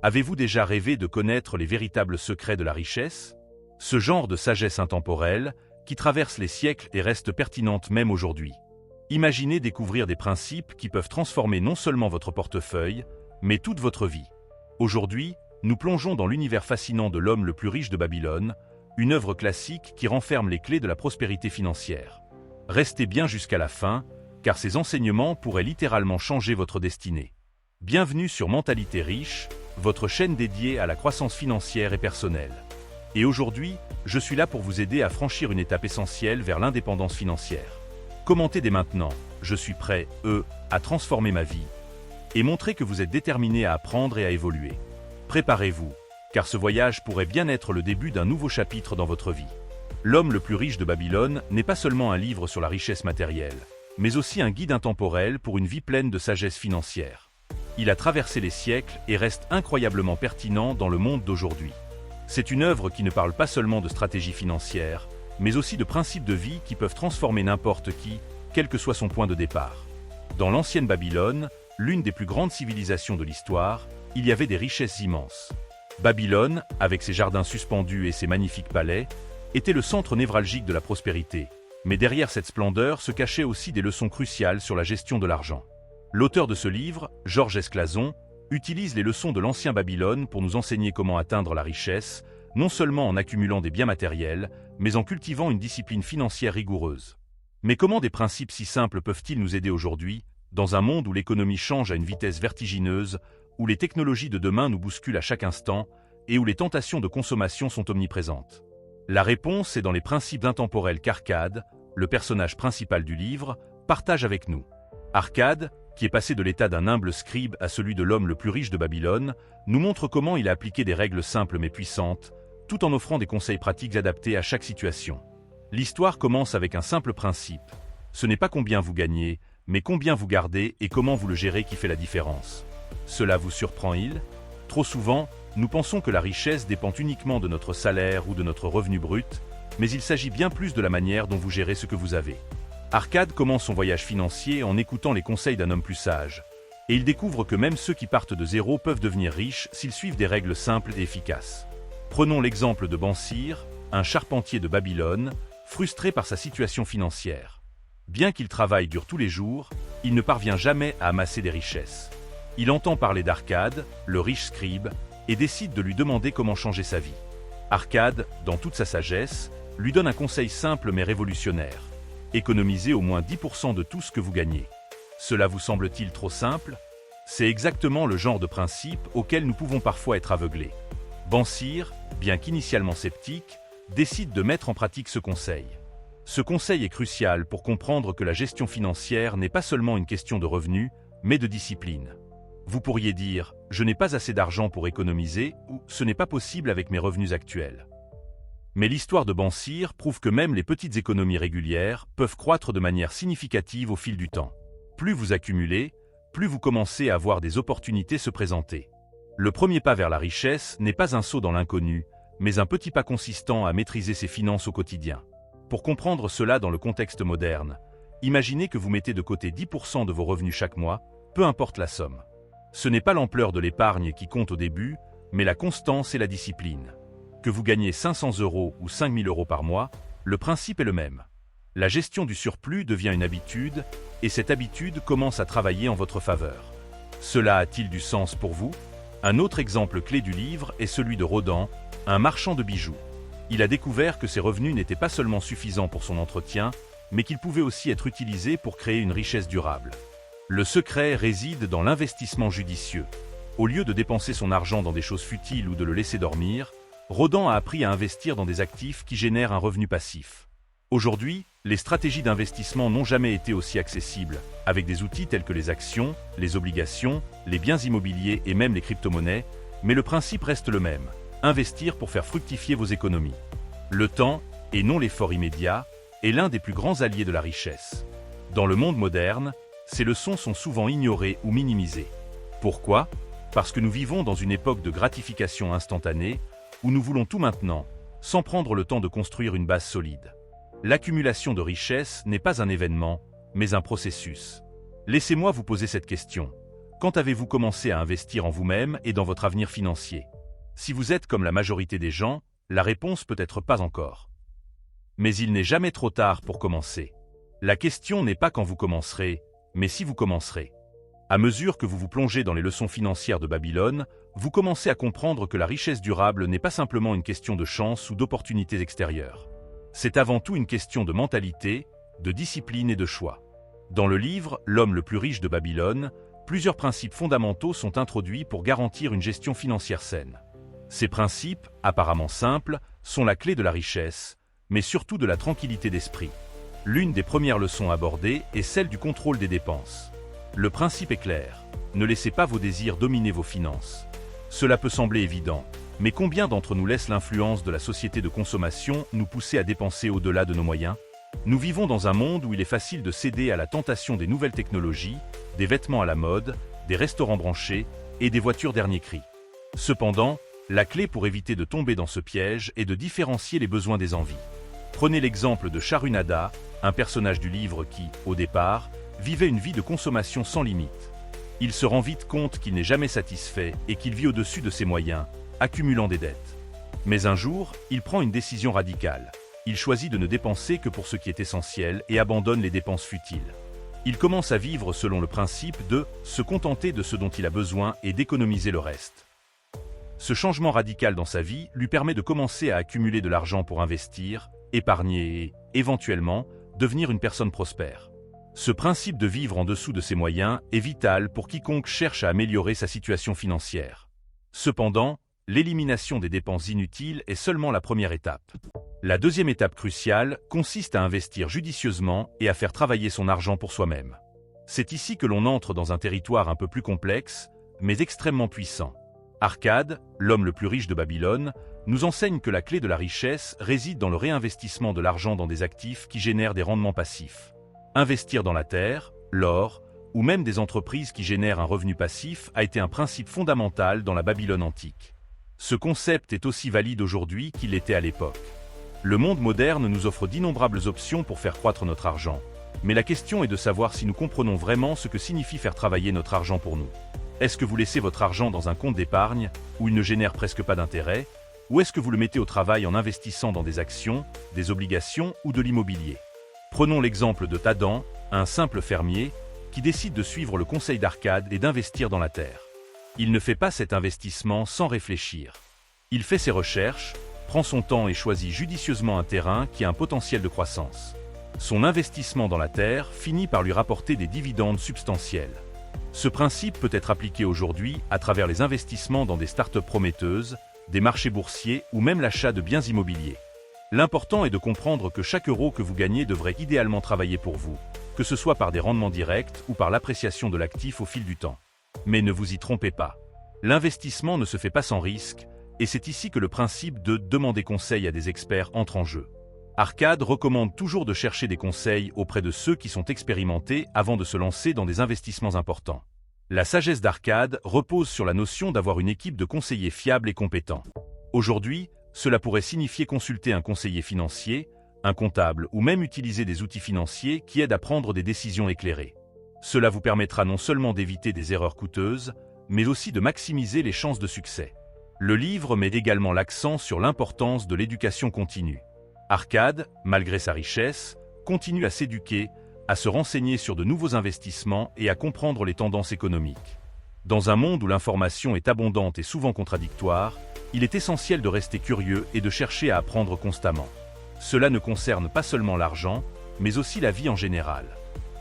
Avez-vous déjà rêvé de connaître les véritables secrets de la richesse? Ce genre de sagesse intemporelle, qui traverse les siècles et reste pertinente même aujourd'hui. Imaginez découvrir des principes qui peuvent transformer non seulement votre portefeuille, mais toute votre vie. Aujourd'hui, nous plongeons dans l'univers fascinant de l'homme le plus riche de Babylone, une œuvre classique qui renferme les clés de la prospérité financière. Restez bien jusqu'à la fin, car ces enseignements pourraient littéralement changer votre destinée. Bienvenue sur Mentalité Riche, votre chaîne dédiée à la croissance financière et personnelle. Et aujourd'hui, je suis là pour vous aider à franchir une étape essentielle vers l'indépendance financière. Commentez dès maintenant, je suis prêt, à transformer ma vie, et montrez que vous êtes déterminé à apprendre et à évoluer. Préparez-vous, car ce voyage pourrait bien être le début d'un nouveau chapitre dans votre vie. L'homme le plus riche de Babylone n'est pas seulement un livre sur la richesse matérielle, mais aussi un guide intemporel pour une vie pleine de sagesse financière. Il a traversé les siècles et reste incroyablement pertinent dans le monde d'aujourd'hui. C'est une œuvre qui ne parle pas seulement de stratégie financière, mais aussi de principes de vie qui peuvent transformer n'importe qui, quel que soit son point de départ. Dans l'ancienne Babylone, l'une des plus grandes civilisations de l'histoire, il y avait des richesses immenses. Babylone, avec ses jardins suspendus et ses magnifiques palais, était le centre névralgique de la prospérité. Mais derrière cette splendeur se cachaient aussi des leçons cruciales sur la gestion de l'argent. L'auteur de ce livre, Georges Esclazon, utilise les leçons de l'ancien Babylone pour nous enseigner comment atteindre la richesse, non seulement en accumulant des biens matériels, mais en cultivant une discipline financière rigoureuse. Mais comment des principes si simples peuvent-ils nous aider aujourd'hui, dans un monde où l'économie change à une vitesse vertigineuse, où les technologies de demain nous bousculent à chaque instant, et où les tentations de consommation sont omniprésentes? La réponse est dans les principes intemporels qu'Arcade, le personnage principal du livre, partage avec nous. Arcade, qui est passé de l'état d'un humble scribe à celui de l'homme le plus riche de Babylone, nous montre comment il a appliqué des règles simples mais puissantes, tout en offrant des conseils pratiques adaptés à chaque situation. L'histoire commence avec un simple principe. Ce n'est pas combien vous gagnez, mais combien vous gardez et comment vous le gérez qui fait la différence. Cela vous surprend-il? Trop souvent, nous pensons que la richesse dépend uniquement de notre salaire ou de notre revenu brut, mais il s'agit bien plus de la manière dont vous gérez ce que vous avez. Arcade commence son voyage financier en écoutant les conseils d'un homme plus sage, et il découvre que même ceux qui partent de zéro peuvent devenir riches s'ils suivent des règles simples et efficaces. Prenons l'exemple de Bansir, un charpentier de Babylone, frustré par sa situation financière. Bien qu'il travaille dur tous les jours, il ne parvient jamais à amasser des richesses. Il entend parler d'Arcade, le riche scribe, et décide de lui demander comment changer sa vie. Arcade, dans toute sa sagesse, lui donne un conseil simple mais révolutionnaire. Économisez au moins 10% de tout ce que vous gagnez. Cela vous semble-t-il trop simple? C'est exactement le genre de principe auquel nous pouvons parfois être aveuglés. Bansir, bien qu'initialement sceptique, décide de mettre en pratique ce conseil. Ce conseil est crucial pour comprendre que la gestion financière n'est pas seulement une question de revenus, mais de discipline. Vous pourriez dire « je n'ai pas assez d'argent pour économiser » ou « ce n'est pas possible avec mes revenus actuels ». Mais l'histoire de Bansir prouve que même les petites économies régulières peuvent croître de manière significative au fil du temps. Plus vous accumulez, plus vous commencez à voir des opportunités se présenter. Le premier pas vers la richesse n'est pas un saut dans l'inconnu, mais un petit pas consistant à maîtriser ses finances au quotidien. Pour comprendre cela dans le contexte moderne, imaginez que vous mettez de côté 10% de vos revenus chaque mois, peu importe la somme. Ce n'est pas l'ampleur de l'épargne qui compte au début, mais la constance et la discipline. Que vous gagnez 500 € ou 5 000 € par mois, le principe est le même. La gestion du surplus devient une habitude, et cette habitude commence à travailler en votre faveur. Cela a-t-il du sens pour vous? Un autre exemple clé du livre est celui de Rodan, un marchand de bijoux. Il a découvert que ses revenus n'étaient pas seulement suffisants pour son entretien, mais qu'ils pouvaient aussi être utilisés pour créer une richesse durable. Le secret réside dans l'investissement judicieux. Au lieu de dépenser son argent dans des choses futiles ou de le laisser dormir, Rodan a appris à investir dans des actifs qui génèrent un revenu passif. Aujourd'hui, les stratégies d'investissement n'ont jamais été aussi accessibles, avec des outils tels que les actions, les obligations, les biens immobiliers et même les crypto-monnaies, mais le principe reste le même, investir pour faire fructifier vos économies. Le temps, et non l'effort immédiat, est l'un des plus grands alliés de la richesse. Dans le monde moderne, ces leçons sont souvent ignorées ou minimisées. Pourquoi? Parce que nous vivons dans une époque de gratification instantanée, où nous voulons tout maintenant, sans prendre le temps de construire une base solide. L'accumulation de richesses n'est pas un événement, mais un processus. Laissez-moi vous poser cette question. Quand avez-vous commencé à investir en vous-même et dans votre avenir financier? Si vous êtes comme la majorité des gens, la réponse peut être pas encore. Mais il n'est jamais trop tard pour commencer. La question n'est pas quand vous commencerez, mais si vous commencerez. À mesure que vous vous plongez dans les leçons financières de Babylone, vous commencez à comprendre que la richesse durable n'est pas simplement une question de chance ou d'opportunités extérieures. C'est avant tout une question de mentalité, de discipline et de choix. Dans le livre « L'homme le plus riche de Babylone », plusieurs principes fondamentaux sont introduits pour garantir une gestion financière saine. Ces principes, apparemment simples, sont la clé de la richesse, mais surtout de la tranquillité d'esprit. L'une des premières leçons abordées est celle du contrôle des dépenses. Le principe est clair, ne laissez pas vos désirs dominer vos finances. Cela peut sembler évident, mais combien d'entre nous laissent l'influence de la société de consommation nous pousser à dépenser au-delà de nos moyens? Nous vivons dans un monde où il est facile de céder à la tentation des nouvelles technologies, des vêtements à la mode, des restaurants branchés et des voitures dernier cri. Cependant, la clé pour éviter de tomber dans ce piège est de différencier les besoins des envies. Prenez l'exemple de Charunada, un personnage du livre qui, au départ, vivait une vie de consommation sans limite. Il se rend vite compte qu'il n'est jamais satisfait et qu'il vit au-dessus de ses moyens, accumulant des dettes. Mais un jour, il prend une décision radicale. Il choisit de ne dépenser que pour ce qui est essentiel et abandonne les dépenses futiles. Il commence à vivre selon le principe de se contenter de ce dont il a besoin et d'économiser le reste. Ce changement radical dans sa vie lui permet de commencer à accumuler de l'argent pour investir, épargner et, éventuellement, devenir une personne prospère. Ce principe de vivre en dessous de ses moyens est vital pour quiconque cherche à améliorer sa situation financière. Cependant, l'élimination des dépenses inutiles est seulement la première étape. La deuxième étape cruciale consiste à investir judicieusement et à faire travailler son argent pour soi-même. C'est ici que l'on entre dans un territoire un peu plus complexe, mais extrêmement puissant. Arcade, l'homme le plus riche de Babylone, nous enseigne que la clé de la richesse réside dans le réinvestissement de l'argent dans des actifs qui génèrent des rendements passifs. Investir dans la terre, l'or, ou même des entreprises qui génèrent un revenu passif a été un principe fondamental dans la Babylone antique. Ce concept est aussi valide aujourd'hui qu'il l'était à l'époque. Le monde moderne nous offre d'innombrables options pour faire croître notre argent, mais la question est de savoir si nous comprenons vraiment ce que signifie faire travailler notre argent pour nous. Est-ce que vous laissez votre argent dans un compte d'épargne, où il ne génère presque pas d'intérêt, ou est-ce que vous le mettez au travail en investissant dans des actions, des obligations ou de l'immobilier? Prenons l'exemple de Tadan, un simple fermier, qui décide de suivre le conseil d'Arcade et d'investir dans la terre. Il ne fait pas cet investissement sans réfléchir. Il fait ses recherches, prend son temps et choisit judicieusement un terrain qui a un potentiel de croissance. Son investissement dans la terre finit par lui rapporter des dividendes substantiels. Ce principe peut être appliqué aujourd'hui à travers les investissements dans des startups prometteuses, des marchés boursiers ou même l'achat de biens immobiliers. L'important est de comprendre que chaque euro que vous gagnez devrait idéalement travailler pour vous, que ce soit par des rendements directs ou par l'appréciation de l'actif au fil du temps. Mais ne vous y trompez pas. L'investissement ne se fait pas sans risque, et c'est ici que le principe de demander conseil à des experts entre en jeu. Arcade recommande toujours de chercher des conseils auprès de ceux qui sont expérimentés avant de se lancer dans des investissements importants. La sagesse d'Arcade repose sur la notion d'avoir une équipe de conseillers fiables et compétents. Aujourd'hui, cela pourrait signifier consulter un conseiller financier, un comptable ou même utiliser des outils financiers qui aident à prendre des décisions éclairées. Cela vous permettra non seulement d'éviter des erreurs coûteuses, mais aussi de maximiser les chances de succès. Le livre met également l'accent sur l'importance de l'éducation continue. Arcade, malgré sa richesse, continue à s'éduquer, à se renseigner sur de nouveaux investissements et à comprendre les tendances économiques. Dans un monde où l'information est abondante et souvent contradictoire, il est essentiel de rester curieux et de chercher à apprendre constamment. Cela ne concerne pas seulement l'argent, mais aussi la vie en général.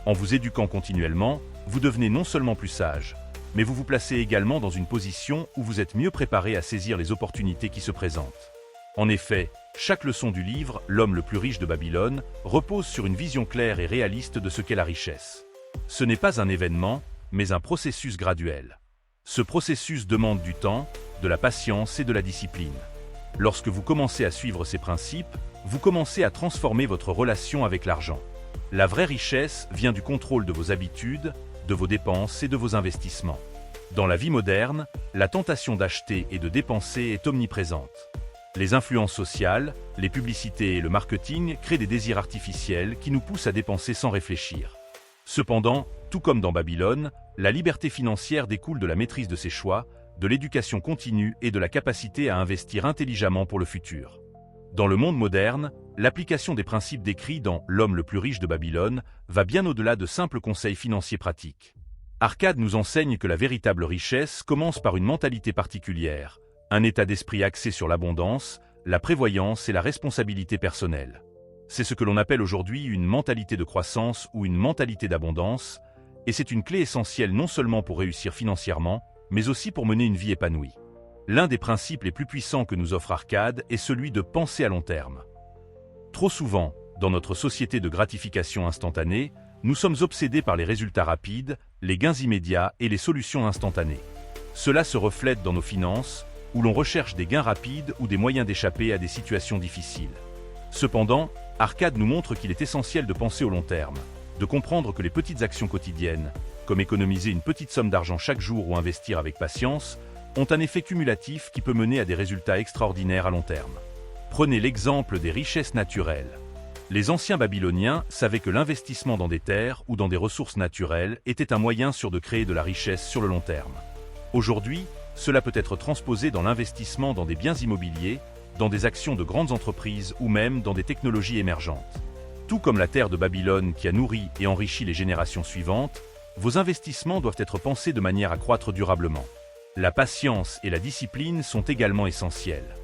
En vous éduquant continuellement, vous devenez non seulement plus sage, mais vous vous placez également dans une position où vous êtes mieux préparé à saisir les opportunités qui se présentent. En effet, chaque leçon du livre « L'homme le plus riche de Babylone » repose sur une vision claire et réaliste de ce qu'est la richesse. Ce n'est pas un événement, mais un processus graduel. Ce processus demande du temps, de la patience et de la discipline. Lorsque vous commencez à suivre ces principes, vous commencez à transformer votre relation avec l'argent. La vraie richesse vient du contrôle de vos habitudes, de vos dépenses et de vos investissements. Dans la vie moderne, la tentation d'acheter et de dépenser est omniprésente. Les influences sociales, les publicités et le marketing créent des désirs artificiels qui nous poussent à dépenser sans réfléchir. Cependant, tout comme dans Babylone, la liberté financière découle de la maîtrise de ses choix, de l'éducation continue et de la capacité à investir intelligemment pour le futur. Dans le monde moderne, l'application des principes décrits dans L'homme le plus riche de Babylone va bien au-delà de simples conseils financiers pratiques. Arcade nous enseigne que la véritable richesse commence par une mentalité particulière, un état d'esprit axé sur l'abondance, la prévoyance et la responsabilité personnelle. C'est ce que l'on appelle aujourd'hui une mentalité de croissance ou une mentalité d'abondance, et c'est une clé essentielle non seulement pour réussir financièrement, mais aussi pour mener une vie épanouie. L'un des principes les plus puissants que nous offre Arcade est celui de penser à long terme. Trop souvent, dans notre société de gratification instantanée, nous sommes obsédés par les résultats rapides, les gains immédiats et les solutions instantanées. Cela se reflète dans nos finances, où l'on recherche des gains rapides ou des moyens d'échapper à des situations difficiles. Cependant, Arcade nous montre qu'il est essentiel de penser au long terme, de comprendre que les petites actions quotidiennes, comme économiser une petite somme d'argent chaque jour ou investir avec patience, ont un effet cumulatif qui peut mener à des résultats extraordinaires à long terme. Prenez l'exemple des richesses naturelles. Les anciens Babyloniens savaient que l'investissement dans des terres ou dans des ressources naturelles était un moyen sûr de créer de la richesse sur le long terme. Aujourd'hui, cela peut être transposé dans l'investissement dans des biens immobiliers, dans des actions de grandes entreprises ou même dans des technologies émergentes. Tout comme la terre de Babylone qui a nourri et enrichi les générations suivantes, vos investissements doivent être pensés de manière à croître durablement. La patience et la discipline sont également essentielles.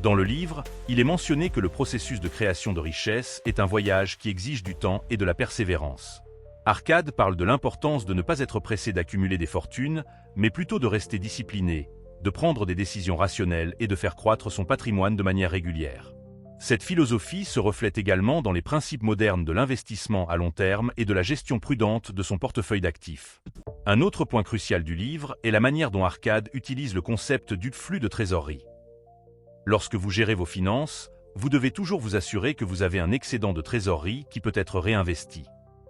Dans le livre, il est mentionné que le processus de création de richesse est un voyage qui exige du temps et de la persévérance. Arcade parle de l'importance de ne pas être pressé d'accumuler des fortunes, mais plutôt de rester discipliné, de prendre des décisions rationnelles et de faire croître son patrimoine de manière régulière. Cette philosophie se reflète également dans les principes modernes de l'investissement à long terme et de la gestion prudente de son portefeuille d'actifs. Un autre point crucial du livre est la manière dont Arcade utilise le concept du flux de trésorerie. Lorsque vous gérez vos finances, vous devez toujours vous assurer que vous avez un excédent de trésorerie qui peut être réinvesti.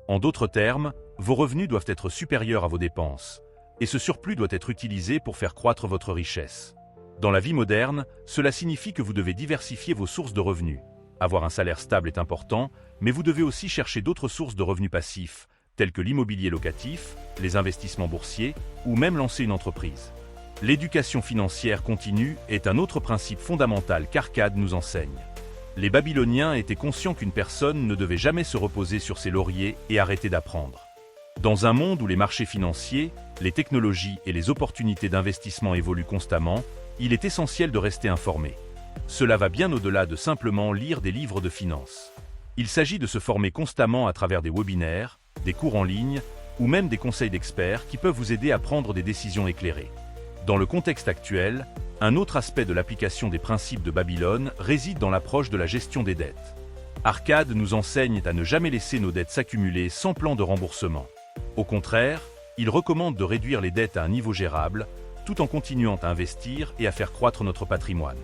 En d'autres termes, vos revenus doivent être supérieurs à vos dépenses, et ce surplus doit être utilisé pour faire croître votre richesse. Dans la vie moderne, cela signifie que vous devez diversifier vos sources de revenus. Avoir un salaire stable est important, mais vous devez aussi chercher d'autres sources de revenus passifs, tels que l'immobilier locatif, les investissements boursiers, ou même lancer une entreprise. L'éducation financière continue est un autre principe fondamental qu'Arcade nous enseigne. Les Babyloniens étaient conscients qu'une personne ne devait jamais se reposer sur ses lauriers et arrêter d'apprendre. Dans un monde où les marchés financiers, les technologies et les opportunités d'investissement évoluent constamment, il est essentiel de rester informé. Cela va bien au-delà de simplement lire des livres de finances. Il s'agit de se former constamment à travers des webinaires, des cours en ligne ou même des conseils d'experts qui peuvent vous aider à prendre des décisions éclairées. Dans le contexte actuel, un autre aspect de l'application des principes de Babylone réside dans l'approche de la gestion des dettes. Arcade nous enseigne à ne jamais laisser nos dettes s'accumuler sans plan de remboursement. Au contraire, il recommande de réduire les dettes à un niveau gérable, tout en continuant à investir et à faire croître notre patrimoine.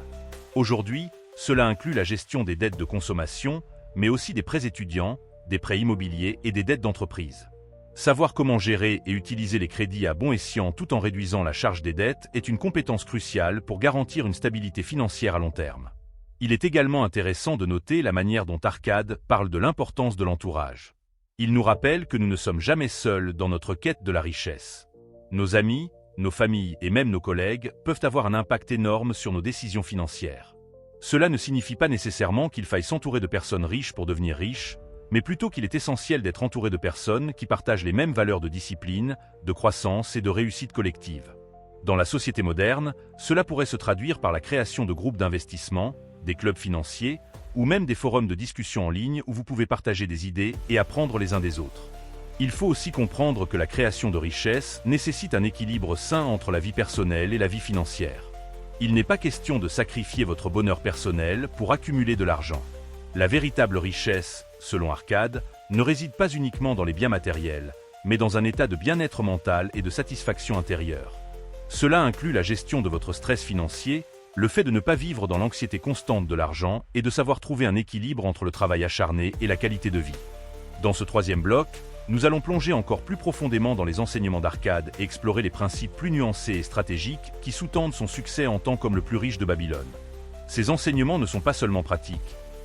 Aujourd'hui, cela inclut la gestion des dettes de consommation, mais aussi des prêts étudiants, des prêts immobiliers et des dettes d'entreprise. Savoir comment gérer et utiliser les crédits à bon escient tout en réduisant la charge des dettes est une compétence cruciale pour garantir une stabilité financière à long terme. Il est également intéressant de noter la manière dont Arcade parle de l'importance de l'entourage. Il nous rappelle que nous ne sommes jamais seuls dans notre quête de la richesse. Nos amis, nos familles et même nos collègues peuvent avoir un impact énorme sur nos décisions financières. Cela ne signifie pas nécessairement qu'il faille s'entourer de personnes riches pour devenir riche, mais plutôt qu'il est essentiel d'être entouré de personnes qui partagent les mêmes valeurs de discipline, de croissance et de réussite collective. Dans la société moderne, cela pourrait se traduire par la création de groupes d'investissement, des clubs financiers, ou même des forums de discussion en ligne où vous pouvez partager des idées et apprendre les uns des autres. Il faut aussi comprendre que la création de richesse nécessite un équilibre sain entre la vie personnelle et la vie financière. Il n'est pas question de sacrifier votre bonheur personnel pour accumuler de l'argent. La véritable richesse, selon Arcade, ne réside pas uniquement dans les biens matériels, mais dans un état de bien-être mental et de satisfaction intérieure. Cela inclut la gestion de votre stress financier, le fait de ne pas vivre dans l'anxiété constante de l'argent et de savoir trouver un équilibre entre le travail acharné et la qualité de vie. Dans ce troisième bloc, nous allons plonger encore plus profondément dans les enseignements d'Arcade et explorer les principes plus nuancés et stratégiques qui sous-tendent son succès en tant qu'homme le plus riche de Babylone. Ces enseignements ne sont pas seulement pratiques,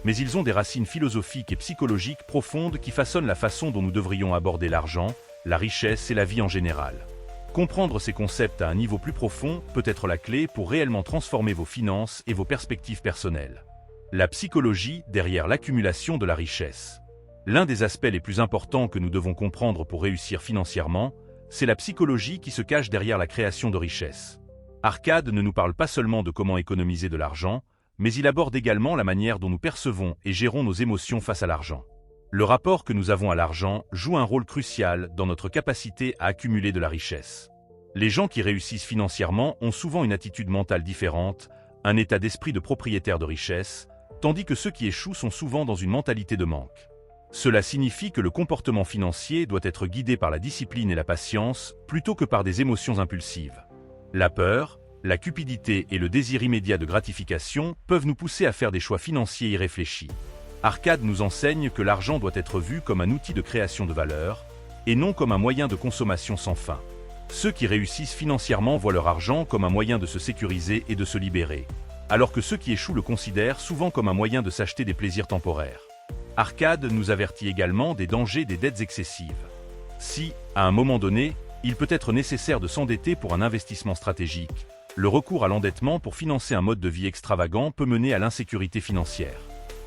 mais ils ont des racines philosophiques et psychologiques profondes qui façonnent la façon dont nous devrions aborder l'argent, la richesse et la vie en général. Comprendre ces concepts à un niveau plus profond peut être la clé pour réellement transformer vos finances et vos perspectives personnelles. La psychologie derrière l'accumulation de la richesse. L'un des aspects les plus importants que nous devons comprendre pour réussir financièrement, c'est la psychologie qui se cache derrière la création de richesse. Arcade ne nous parle pas seulement de comment économiser de l'argent, mais il aborde également la manière dont nous percevons et gérons nos émotions face à l'argent. Le rapport que nous avons à l'argent joue un rôle crucial dans notre capacité à accumuler de la richesse. Les gens qui réussissent financièrement ont souvent une attitude mentale différente, un état d'esprit de propriétaire de richesse, tandis que ceux qui échouent sont souvent dans une mentalité de manque. Cela signifie que le comportement financier doit être guidé par la discipline et la patience, plutôt que par des émotions impulsives. La peur, la cupidité et le désir immédiat de gratification peuvent nous pousser à faire des choix financiers irréfléchis. Arcade nous enseigne que l'argent doit être vu comme un outil de création de valeur, et non comme un moyen de consommation sans fin. Ceux qui réussissent financièrement voient leur argent comme un moyen de se sécuriser et de se libérer, alors que ceux qui échouent le considèrent souvent comme un moyen de s'acheter des plaisirs temporaires. Arcade nous avertit également des dangers des dettes excessives. Si, à un moment donné, il peut être nécessaire de s'endetter pour un investissement stratégique, le recours à l'endettement pour financer un mode de vie extravagant peut mener à l'insécurité financière.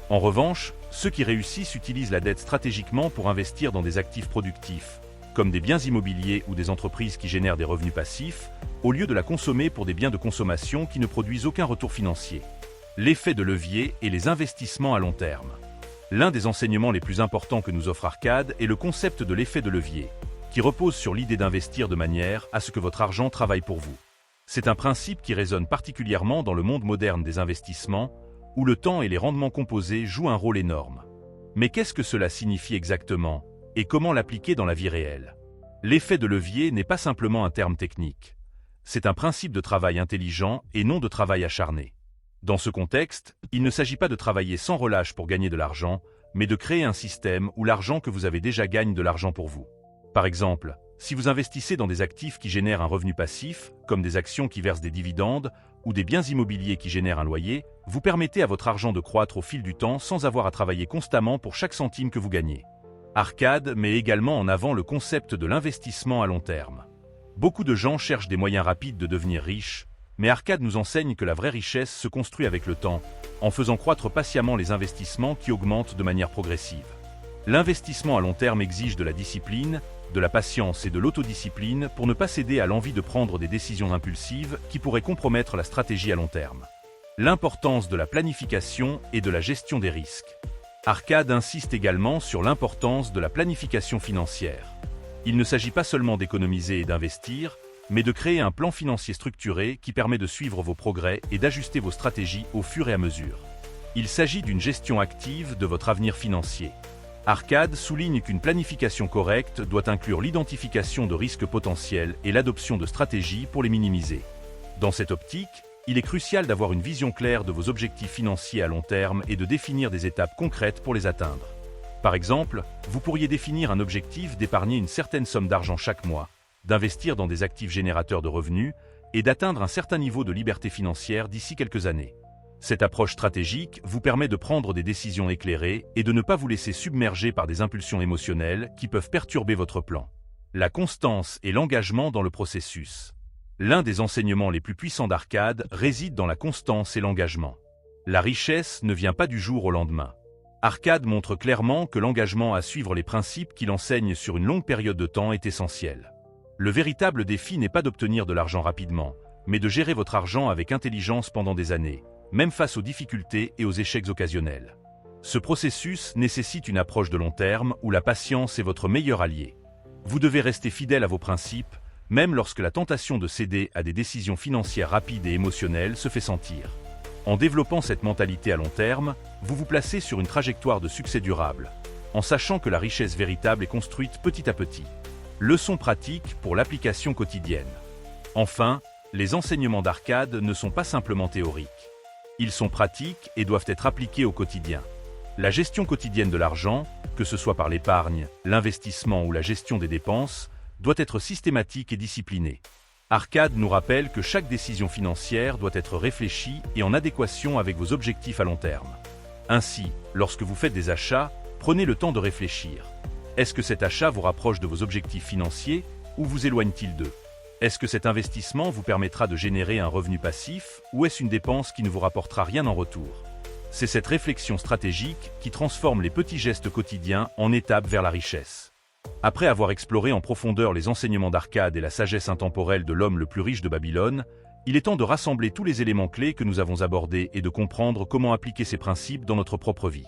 En revanche, ceux qui réussissent utilisent la dette stratégiquement pour investir dans des actifs productifs, comme des biens immobiliers ou des entreprises qui génèrent des revenus passifs, au lieu de la consommer pour des biens de consommation qui ne produisent aucun retour financier. L'effet de levier et les investissements à long terme. L'un des enseignements les plus importants que nous offre Arcade est le concept de l'effet de levier, qui repose sur l'idée d'investir de manière à ce que votre argent travaille pour vous. C'est un principe qui résonne particulièrement dans le monde moderne des investissements, où le temps et les rendements composés jouent un rôle énorme. Mais qu'est-ce que cela signifie exactement, et comment l'appliquer dans la vie réelle? L'effet de levier n'est pas simplement un terme technique. C'est un principe de travail intelligent et non de travail acharné. Dans ce contexte, il ne s'agit pas de travailler sans relâche pour gagner de l'argent, mais de créer un système où l'argent que vous avez déjà gagne de l'argent pour vous. Par exemple, si vous investissez dans des actifs qui génèrent un revenu passif, comme des actions qui versent des dividendes, ou des biens immobiliers qui génèrent un loyer, vous permettez à votre argent de croître au fil du temps sans avoir à travailler constamment pour chaque centime que vous gagnez. Arcade met également en avant le concept de l'investissement à long terme. Beaucoup de gens cherchent des moyens rapides de devenir riches, mais Arcade nous enseigne que la vraie richesse se construit avec le temps, en faisant croître patiemment les investissements qui augmentent de manière progressive. L'investissement à long terme exige de la discipline, de la patience et de l'autodiscipline pour ne pas céder à l'envie de prendre des décisions impulsives qui pourraient compromettre la stratégie à long terme. L'importance de la planification et de la gestion des risques. Arcade insiste également sur l'importance de la planification financière. Il ne s'agit pas seulement d'économiser et d'investir, mais de créer un plan financier structuré qui permet de suivre vos progrès et d'ajuster vos stratégies au fur et à mesure. Il s'agit d'une gestion active de votre avenir financier. Arcade souligne qu'une planification correcte doit inclure l'identification de risques potentiels et l'adoption de stratégies pour les minimiser. Dans cette optique, il est crucial d'avoir une vision claire de vos objectifs financiers à long terme et de définir des étapes concrètes pour les atteindre. Par exemple, vous pourriez définir un objectif d'épargner une certaine somme d'argent chaque mois, d'investir dans des actifs générateurs de revenus et d'atteindre un certain niveau de liberté financière d'ici quelques années. Cette approche stratégique vous permet de prendre des décisions éclairées et de ne pas vous laisser submerger par des impulsions émotionnelles qui peuvent perturber votre plan. La constance et l'engagement dans le processus. L'un des enseignements les plus puissants d'Arcade réside dans la constance et l'engagement. La richesse ne vient pas du jour au lendemain. Arcade montre clairement que l'engagement à suivre les principes qu'il enseigne sur une longue période de temps est essentiel. Le véritable défi n'est pas d'obtenir de l'argent rapidement, mais de gérer votre argent avec intelligence pendant des années, même face aux difficultés et aux échecs occasionnels. Ce processus nécessite une approche de long terme où la patience est votre meilleur allié. Vous devez rester fidèle à vos principes, même lorsque la tentation de céder à des décisions financières rapides et émotionnelles se fait sentir. En développant cette mentalité à long terme, vous vous placez sur une trajectoire de succès durable, en sachant que la richesse véritable est construite petit à petit. Leçons pratiques pour l'application quotidienne. Enfin, les enseignements d'Arcade ne sont pas simplement théoriques. Ils sont pratiques et doivent être appliqués au quotidien. La gestion quotidienne de l'argent, que ce soit par l'épargne, l'investissement ou la gestion des dépenses, doit être systématique et disciplinée. Arcade nous rappelle que chaque décision financière doit être réfléchie et en adéquation avec vos objectifs à long terme. Ainsi, lorsque vous faites des achats, prenez le temps de réfléchir. Est-ce que cet achat vous rapproche de vos objectifs financiers ou vous éloigne-t-il d'eux? Est-ce que cet investissement vous permettra de générer un revenu passif ou est-ce une dépense qui ne vous rapportera rien en retour? C'est cette réflexion stratégique qui transforme les petits gestes quotidiens en étapes vers la richesse. Après avoir exploré en profondeur les enseignements d'Arcade et la sagesse intemporelle de l'homme le plus riche de Babylone, il est temps de rassembler tous les éléments clés que nous avons abordés et de comprendre comment appliquer ces principes dans notre propre vie.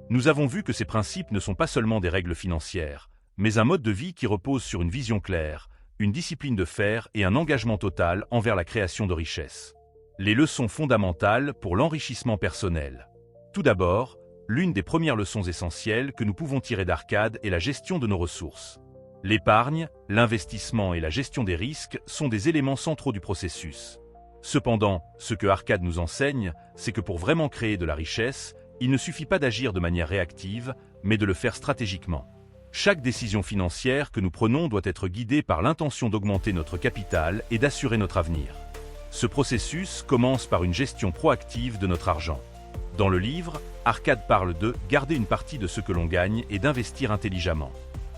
Nous avons vu que ces principes ne sont pas seulement des règles financières, mais un mode de vie qui repose sur une vision claire, une discipline de fer et un engagement total envers la création de richesses. Les leçons fondamentales pour l'enrichissement personnel. Tout d'abord, l'une des premières leçons essentielles que nous pouvons tirer d'Arcade est la gestion de nos ressources. L'épargne, l'investissement et la gestion des risques sont des éléments centraux du processus. Cependant, ce que Arcade nous enseigne, c'est que pour vraiment créer de la richesse, il ne suffit pas d'agir de manière réactive, mais de le faire stratégiquement. Chaque décision financière que nous prenons doit être guidée par l'intention d'augmenter notre capital et d'assurer notre avenir. Ce processus commence par une gestion proactive de notre argent. Dans le livre, Arcade parle de « garder une partie de ce que l'on gagne et d'investir intelligemment ».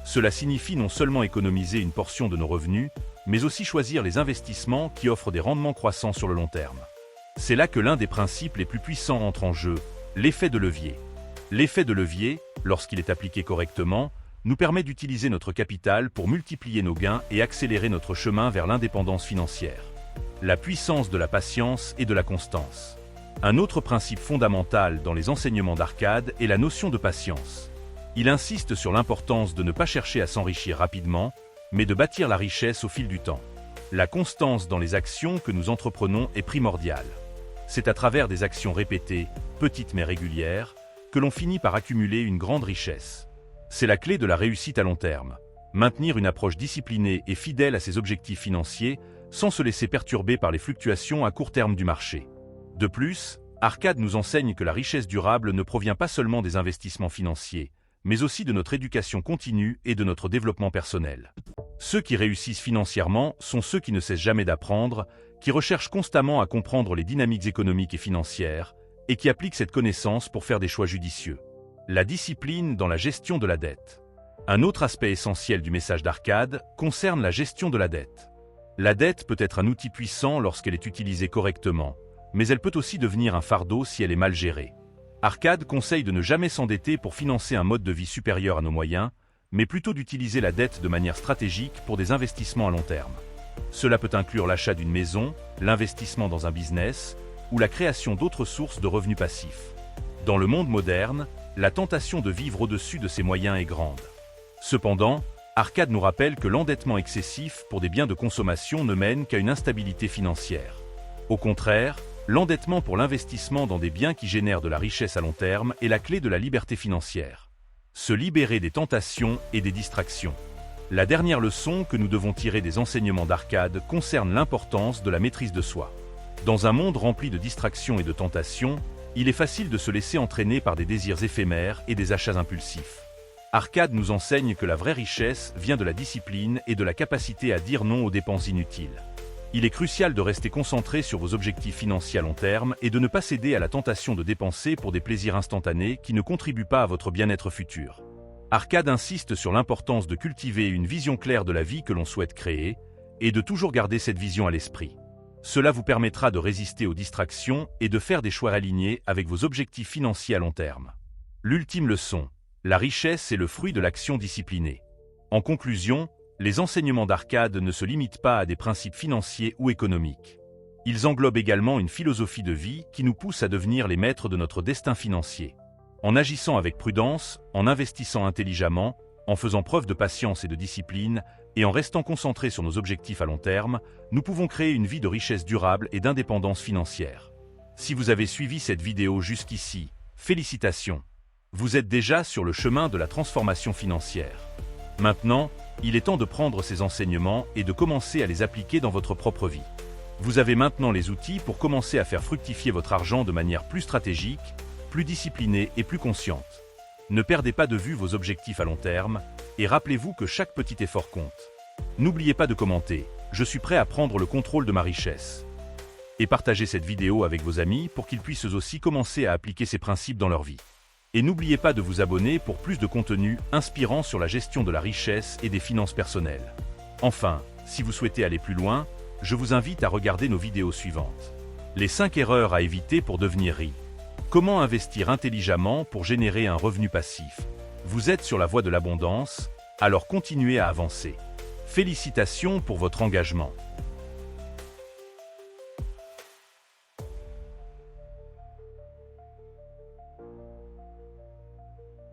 Cela signifie non seulement économiser une portion de nos revenus, mais aussi choisir les investissements qui offrent des rendements croissants sur le long terme. C'est là que l'un des principes les plus puissants entre en jeu, l'effet de levier. L'effet de levier, lorsqu'il est appliqué correctement, nous permet d'utiliser notre capital pour multiplier nos gains et accélérer notre chemin vers l'indépendance financière. La puissance de la patience et de la constance. Un autre principe fondamental dans les enseignements d'Arcade est la notion de patience. Il insiste sur l'importance de ne pas chercher à s'enrichir rapidement, mais de bâtir la richesse au fil du temps. La constance dans les actions que nous entreprenons est primordiale. C'est à travers des actions répétées, petites mais régulières, que l'on finit par accumuler une grande richesse. C'est la clé de la réussite à long terme. Maintenir une approche disciplinée et fidèle à ses objectifs financiers, sans se laisser perturber par les fluctuations à court terme du marché. De plus, Arcade nous enseigne que la richesse durable ne provient pas seulement des investissements financiers, mais aussi de notre éducation continue et de notre développement personnel. Ceux qui réussissent financièrement sont ceux qui ne cessent jamais d'apprendre, qui recherchent constamment à comprendre les dynamiques économiques et financières, et qui appliquent cette connaissance pour faire des choix judicieux. La discipline dans la gestion de la dette. Un autre aspect essentiel du message d'Arcade concerne la gestion de la dette. La dette peut être un outil puissant lorsqu'elle est utilisée correctement, mais elle peut aussi devenir un fardeau si elle est mal gérée. Arcade conseille de ne jamais s'endetter pour financer un mode de vie supérieur à nos moyens, mais plutôt d'utiliser la dette de manière stratégique pour des investissements à long terme. Cela peut inclure l'achat d'une maison, l'investissement dans un business, ou la création d'autres sources de revenus passifs. Dans le monde moderne, la tentation de vivre au-dessus de ses moyens est grande. Cependant, Arcade nous rappelle que l'endettement excessif pour des biens de consommation ne mène qu'à une instabilité financière. Au contraire, l'endettement pour l'investissement dans des biens qui génèrent de la richesse à long terme est la clé de la liberté financière. Se libérer des tentations et des distractions. La dernière leçon que nous devons tirer des enseignements d'Arcade concerne l'importance de la maîtrise de soi. Dans un monde rempli de distractions et de tentations, il est facile de se laisser entraîner par des désirs éphémères et des achats impulsifs. Arcade nous enseigne que la vraie richesse vient de la discipline et de la capacité à dire non aux dépenses inutiles. Il est crucial de rester concentré sur vos objectifs financiers à long terme et de ne pas céder à la tentation de dépenser pour des plaisirs instantanés qui ne contribuent pas à votre bien-être futur. Arcade insiste sur l'importance de cultiver une vision claire de la vie que l'on souhaite créer et de toujours garder cette vision à l'esprit. Cela vous permettra de résister aux distractions et de faire des choix alignés avec vos objectifs financiers à long terme. L'ultime leçon, la richesse est le fruit de l'action disciplinée. En conclusion, les enseignements d'Arcade ne se limitent pas à des principes financiers ou économiques. Ils englobent également une philosophie de vie qui nous pousse à devenir les maîtres de notre destin financier. En agissant avec prudence, en investissant intelligemment, en faisant preuve de patience et de discipline, et en restant concentrés sur nos objectifs à long terme, nous pouvons créer une vie de richesse durable et d'indépendance financière. Si vous avez suivi cette vidéo jusqu'ici, félicitations! Vous êtes déjà sur le chemin de la transformation financière. Maintenant, il est temps de prendre ces enseignements et de commencer à les appliquer dans votre propre vie. Vous avez maintenant les outils pour commencer à faire fructifier votre argent de manière plus stratégique, plus disciplinée et plus consciente. Ne perdez pas de vue vos objectifs à long terme et rappelez-vous que chaque petit effort compte. N'oubliez pas de commenter « Je suis prêt à prendre le contrôle de ma richesse ». et partagez cette vidéo avec vos amis pour qu'ils puissent eux aussi commencer à appliquer ces principes dans leur vie. Et n'oubliez pas de vous abonner pour plus de contenu inspirant sur la gestion de la richesse et des finances personnelles. Enfin, si vous souhaitez aller plus loin, je vous invite à regarder nos vidéos suivantes. Les 5 erreurs à éviter pour devenir riche. Comment investir intelligemment pour générer un revenu passif? Vous êtes sur la voie de l'abondance, alors continuez à avancer. Félicitations pour votre engagement.